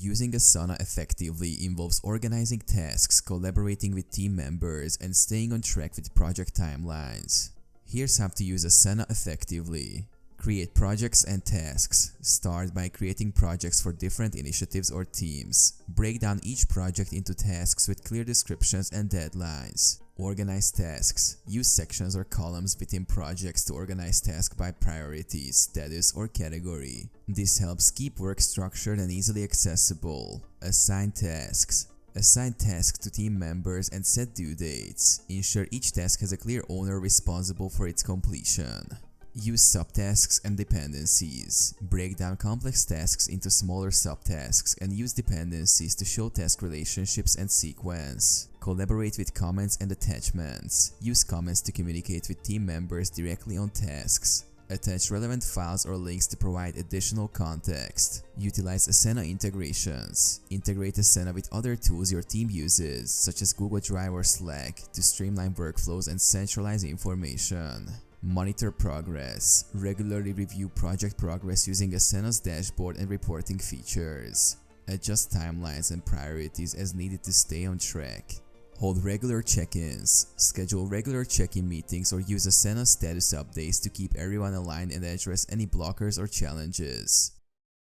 Using Asana effectively involves organizing tasks, collaborating with team members, and staying on track with project timelines. Here's how to use Asana effectively. Create projects and tasks. Start by creating projects for different initiatives or teams. Break down each project into tasks with clear descriptions and deadlines. Organize tasks. Use sections or columns within projects to organize tasks by priority, status, or category. This helps keep work structured and easily accessible. Assign tasks. Assign tasks to team members and set due dates. Ensure each task has a clear owner responsible for its completion. Use subtasks and dependencies. Break down complex tasks into smaller subtasks and use dependencies to show task relationships and sequence. Collaborate with comments and attachments. Use comments to communicate with team members directly on tasks. Attach relevant files or links to provide additional context. Utilize Asana integrations. Integrate Asana with other tools your team uses, such as Google Drive or Slack, to streamline workflows and centralize information. Monitor progress. Regularly review project progress using Asana's dashboard and reporting features. Adjust timelines and priorities as needed to stay on track. Hold regular check-ins. Schedule regular check-in meetings or use Asana status updates to keep everyone aligned and address any blockers or challenges.